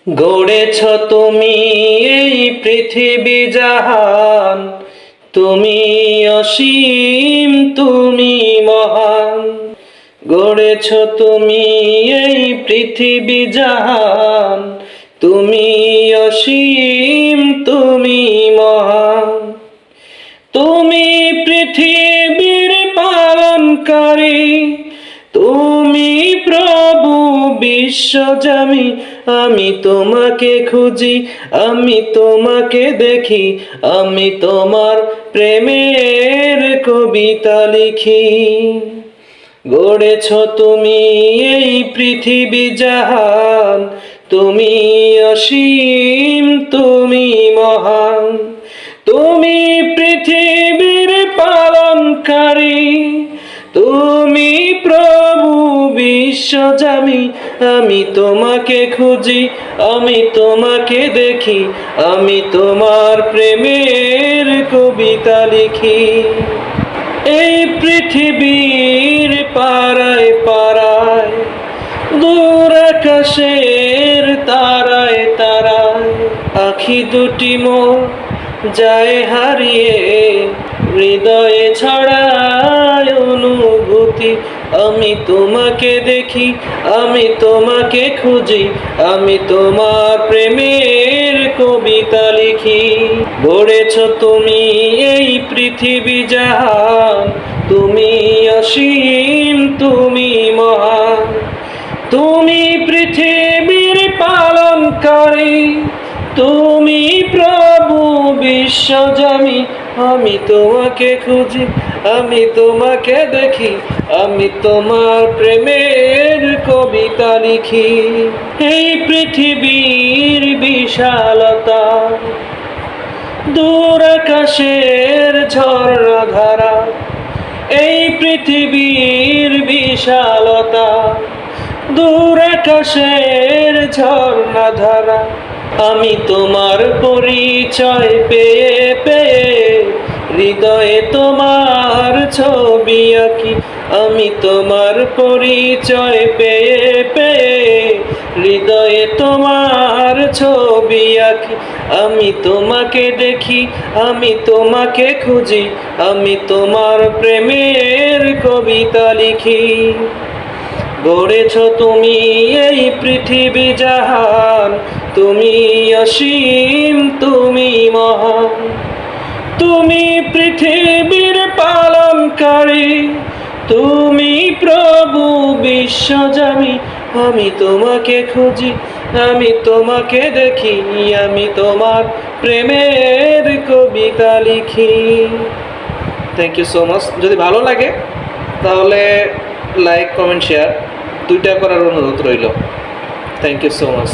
গড়েছ তুমি এই পৃথিবী জাহান, তুমি অসীম, তুমি মহান। গড়েছ তুমি এই পৃথিবী জাহান, তুমি অসীম, তুমি মহান। তুমি পৃথিবীর পালনকারী, তুমি প্রভু বিশ্বজামি। আমি তোমাকে খুঁজি, আমি তোমাকে দেখি, আমি তোমার প্রেমের কবিতা লিখি। গড়েছ তুমি এই পৃথিবী জাহান, তুমি অসীম, তুমি মহান। তুমি পৃথিবীর পালনকারী, তুমি প্রভু বিশ্বজামি। আমি তোমাকে খুঁজি, আমি তোমাকে দেখি, আমি তোমার প্রেমের কবিতা লিখি। এই পৃথিবীর পারায় পারায়, দূর আকাশের তারায় তারায়, আখি দুটি মোর যায় হারিয়ে, হৃদয়ে ছড়ায় অনুভূতি। আমি তোমাকে দেখি, আমি তোমাকে খুঁজি, আমি তোমার প্রেমের কবিতা লিখি। গড়েছ তুমি এই পৃথিবী জাহান, তুমি অসীম, তুমি মহান। তুমি পৃথিবীর পালনকারী, তুমি প্রভু বিশ্বজামি। আমি তোমাকে খুঁজি, আমি তোমাকে দেখি, আমি তোমার প্রেমের কবিতা লিখি। এই পৃথিবীর বিশালতা, দূর আকাশের ঝর্ণা ধারা। এই পৃথিবীর বিশালতা, দূর আকাশের ঝর্ণা ধারা। আমি তোমার পরিচয় পেয়ে পেয়ে, হৃদয়ে তোমার ছবি আঁকি। আমি তোমার পরিচয় পেয়ে পেয়ে, হৃদয়ে তোমার ছবি আঁকি। আমি তোমাকে দেখি, আমি তোমাকে খুঁজি, আমি তোমার প্রেমের কবিতা লিখি। গড়েছ তুমি এই পৃথিবী জাহান, তুমি অসীম, তুমি মহান। তুমি পৃথিবীর পালনকারী, তুমি প্রভু বিশ্বজামি। আমি তোমাকে খুঁজি, আমি তোমাকে দেখি, আমি তোমার প্রেমের কবিতা লিখি। Thank you so much. যদি ভালো লাগে তাহলে লাইক, কমেন্ট, শেয়ার দুইটা করার অনুরোধ রইল। Thank you so much.